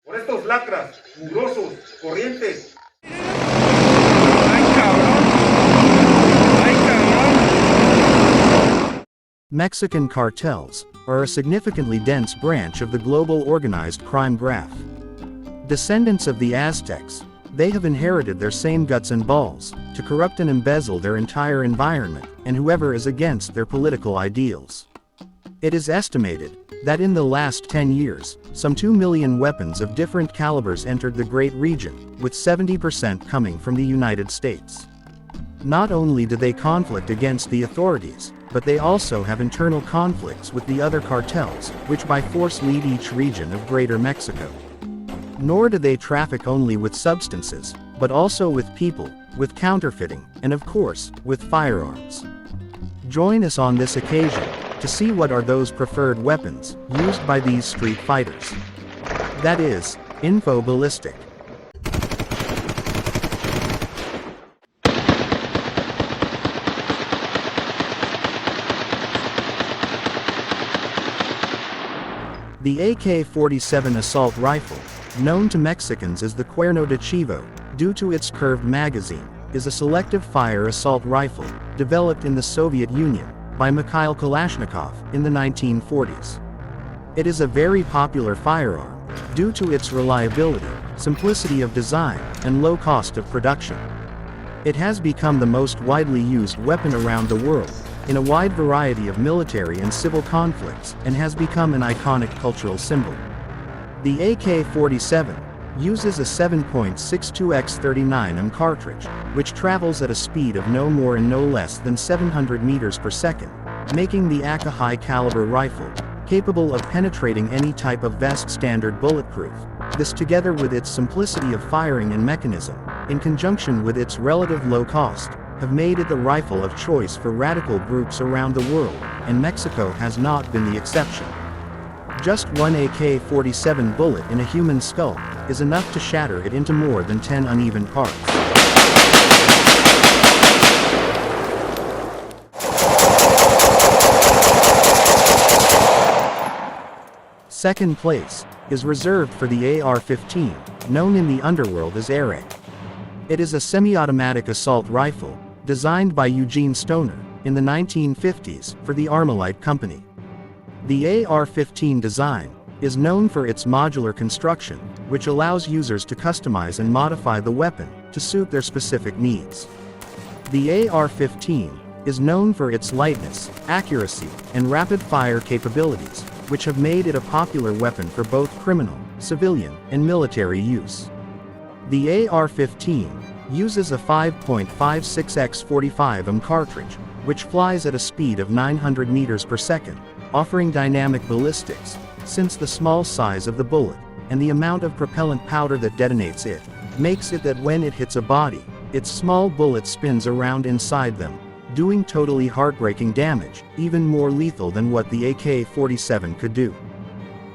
Por estos lacras, mugrosos, corrientes. Ay, cabrón. Ay, cabrón. Mexican cartels are a significantly dense branch of the global organized crime graph. Descendants of the Aztecs, they have inherited their same guts and balls, to corrupt and embezzle their entire environment, and whoever is against their political ideals. It is estimated that in the last 10 years, some 2 million weapons of different calibers entered the Great Region, with 70% coming from the United States. Not only do they conflict against the authorities, but they also have internal conflicts with the other cartels, which by force lead each region of Greater Mexico. Nor do they traffic only with substances, but also with people, with counterfeiting, and of course, with firearms. Join us on this occasion to see what are those preferred weapons used by these street fighters. That is, info ballistic. The AK-47 assault rifle, known to Mexicans as the Cuerno de Chivo, due to its curved magazine, is a selective fire assault rifle, developed in the Soviet Union, by Mikhail Kalashnikov, in the 1940s. It is a very popular firearm, due to its reliability, simplicity of design, and low cost of production. It has become the most widely used weapon around the world, in a wide variety of military and civil conflicts, and has become an iconic cultural symbol. The AK-47 uses a 7.62x39mm cartridge, which travels at a speed of no more and no less than 700 meters per second, making the AK a high-caliber rifle, capable of penetrating any type of vest standard bulletproof. This together with its simplicity of firing and mechanism, in conjunction with its relative low cost, have made it the rifle of choice for radical groups around the world, and Mexico has not been the exception. Just one AK-47 bullet in a human skull is enough to shatter it into more than 10 uneven parts. Second place is reserved for the AR-15, known in the underworld as Barrett. It is a semi-automatic assault rifle, designed by Eugene Stoner, in the 1950s, for the Armalite Company. The AR-15 design is known for its modular construction, which allows users to customize and modify the weapon to suit their specific needs. The AR-15 is known for its lightness, accuracy, and rapid-fire capabilities, which have made it a popular weapon for both criminal, civilian, and military use. The AR-15 uses a 5.56x45mm cartridge, which flies at a speed of 900 meters per second, offering dynamic ballistics, since the small size of the bullet, and the amount of propellant powder that detonates it, makes it that when it hits a body, its small bullet spins around inside them, doing totally heartbreaking damage, even more lethal than what the AK-47 could do.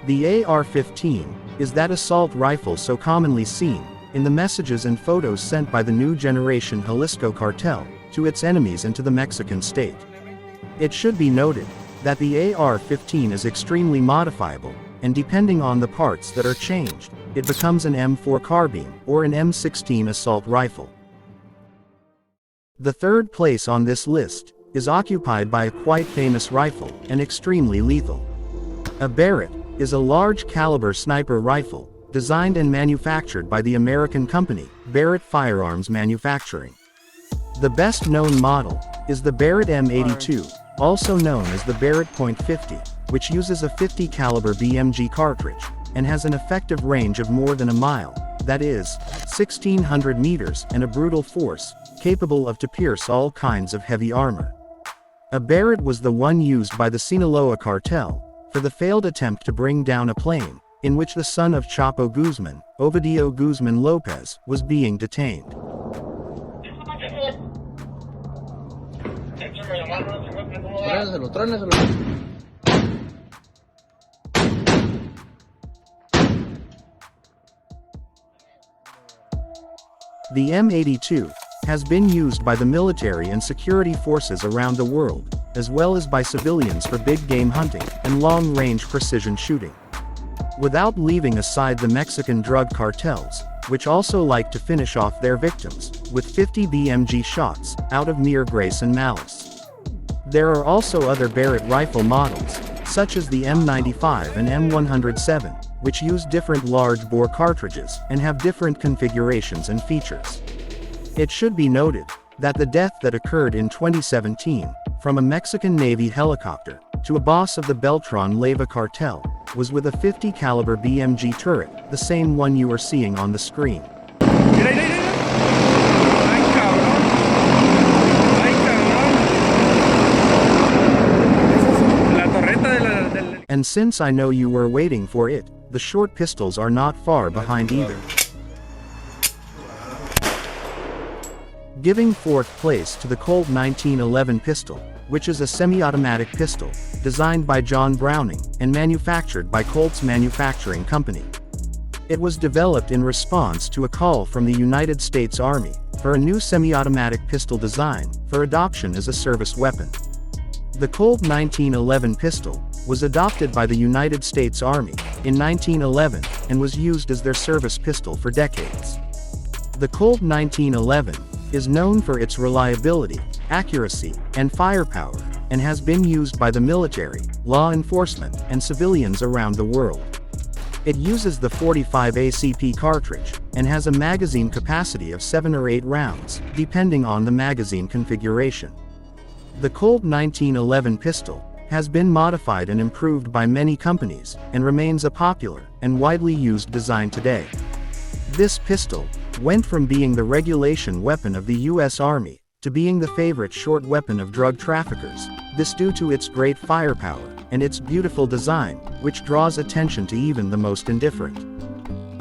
The AR-15 is that assault rifle so commonly seen in the messages and photos sent by the new generation Jalisco cartel to its enemies and to the Mexican state. It should be noted that the AR-15 is extremely modifiable, and depending on the parts that are changed, it becomes an M4 carbine or an M16 assault rifle. The third place on this list is occupied by a quite famous rifle and extremely lethal. A Barrett is a large caliber sniper rifle, designed and manufactured by the American company, Barrett Firearms Manufacturing. The best known model is the Barrett M82, also known as the Barrett .50, which uses a 50 caliber BMG cartridge, and has an effective range of more than a mile, that is, 1,600 meters, and a brutal force, capable of to pierce all kinds of heavy armor. A Barrett was the one used by the Sinaloa cartel, for the failed attempt to bring down a plane, in which the son of Chapo Guzman, Ovidio Guzman Lopez, was being detained. The M82 has been used by the military and security forces around the world, as well as by civilians for big game hunting and long-range precision shooting. without leaving aside the Mexican drug cartels, which also like to finish off their victims with 50 BMG shots out of mere grace and malice. There are also other Barrett rifle models, such as the M95 and M107, which use different large-bore cartridges and have different configurations and features. It should be noted that the death that occurred in 2017, from a Mexican Navy helicopter to a boss of the Beltran Leyva cartel, was with a 50 caliber BMG turret, the same one you are seeing on the screen. Mira, mira, mira. Ay, cabrón. Ay, cabrón. La torreta del... And since I know you were waiting for it, the short pistols are not far behind either. Giving fourth place to the Colt 1911 pistol, which is a semi-automatic pistol, designed by John Browning, and manufactured by Colt's Manufacturing Company. It was developed in response to a call from the United States Army, for a new semi-automatic pistol design, for adoption as a service weapon. The Colt 1911 pistol, was adopted by the United States Army, in 1911, and was used as their service pistol for decades. The Colt 1911, is known for its reliability, accuracy, and firepower, and has been used by the military, law enforcement, and civilians around the world. It uses the 45 ACP cartridge, and has a magazine capacity of 7 or 8 rounds, depending on the magazine configuration. The Colt 1911 pistol has been modified and improved by many companies, and remains a popular and widely used design today. This pistol went from being the regulation weapon of the U.S. Army, to being the favorite short weapon of drug traffickers, this due to its great firepower, and its beautiful design, which draws attention to even the most indifferent.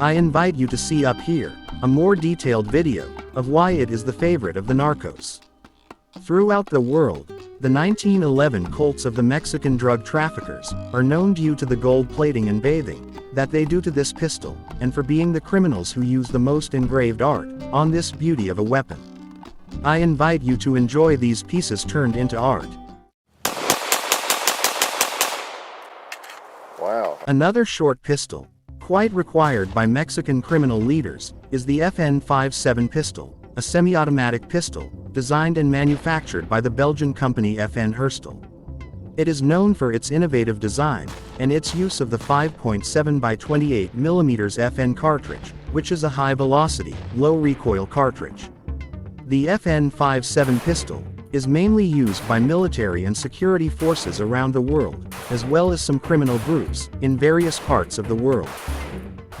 I invite you to see up here, a more detailed video, of why it is the favorite of the narcos. Throughout the world, the 1911 Colts of the Mexican drug traffickers, are known due to the gold plating and bathing, that they do to this pistol, and for being the criminals who use the most engraved art, on this beauty of a weapon. I invite you to enjoy these pieces turned into art. Wow. Another short pistol, quite required by Mexican criminal leaders, is the FN57 pistol, a semi-automatic pistol, designed and manufactured by the Belgian company FN Herstal. It is known for its innovative design, and its use of the 5.7 by 28 mm FN cartridge, which is a high-velocity, low-recoil cartridge. The FN57 pistol is mainly used by military and security forces around the world, as well as some criminal groups, in various parts of the world.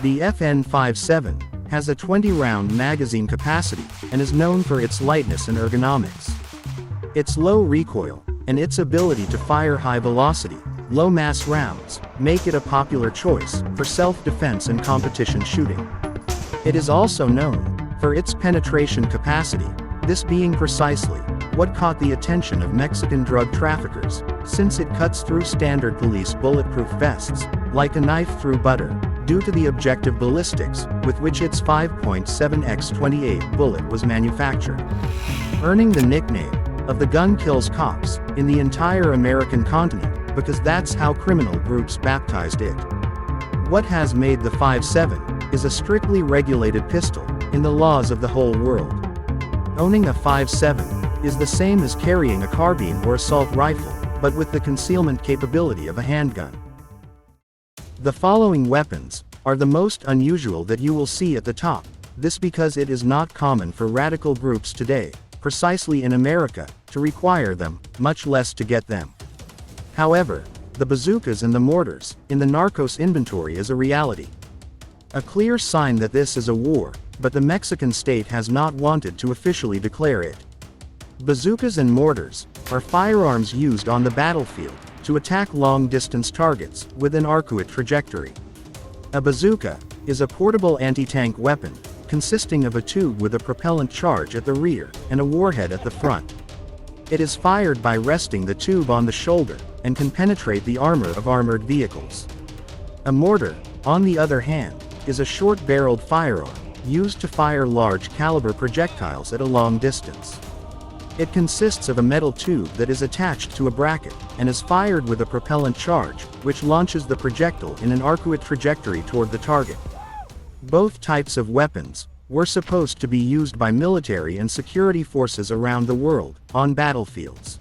The FN57 has a 20-round magazine capacity, and is known for its lightness and ergonomics. Its low recoil, and its ability to fire high-velocity, low-mass rounds, make it a popular choice for self-defense and competition shooting. It is also known for its penetration capacity, this being precisely what caught the attention of Mexican drug traffickers, since it cuts through standard police bulletproof vests, like a knife through butter, due to the objective ballistics with which its 5.7x28 bullet was manufactured, earning the nickname of the gun kills cops in the entire American continent, because that's how criminal groups baptized it. What has made the 5.7 is a strictly regulated pistol in the laws of the whole world. Owning a 5.7 is the same as carrying a carbine or assault rifle, but with the concealment capability of a handgun. The following weapons are the most unusual that you will see at the top, this because it is not common for radical groups today, precisely in America, to require them, much less to get them. However, the bazookas and the mortars, in the narcos inventory is a reality. A clear sign that this is a war, but the Mexican state has not wanted to officially declare it. Bazookas and mortars are firearms used on the battlefield to attack long-distance targets with an arcuate trajectory. A bazooka is a portable anti-tank weapon consisting of a tube with a propellant charge at the rear and a warhead at the front. It is fired by resting the tube on the shoulder and can penetrate the armor of armored vehicles. A mortar, on the other hand, is a short-barreled firearm used to fire large-caliber projectiles at a long distance. It consists of a metal tube that is attached to a bracket, and is fired with a propellant charge, which launches the projectile in an arcuate trajectory toward the target. Both types of weapons were supposed to be used by military and security forces around the world, on battlefields.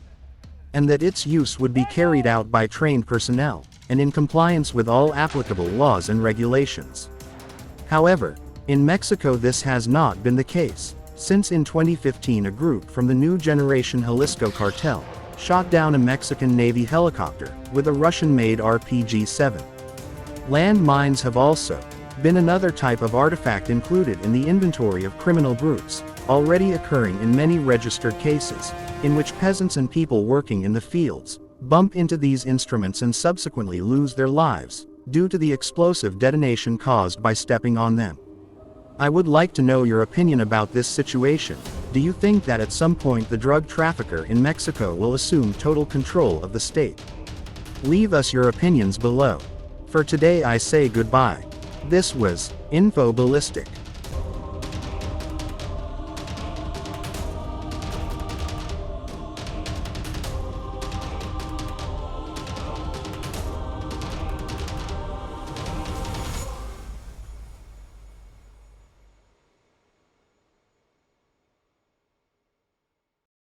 And that its use would be carried out by trained personnel, and in compliance with all applicable laws and regulations. However, in Mexico this has not been the case, since in 2015 a group from the New Generation Jalisco cartel shot down a Mexican Navy helicopter with a Russian-made RPG-7. Landmines have also been another type of artifact included in the inventory of criminal groups, already occurring in many registered cases, in which peasants and people working in the fields bump into these instruments and subsequently lose their lives, due to the explosive detonation caused by stepping on them. I would like to know your opinion about this situation. Do you think that at some point the drug trafficker in Mexico will assume total control of the state? Leave us your opinions below. For today I say goodbye. This was Info Ballistic.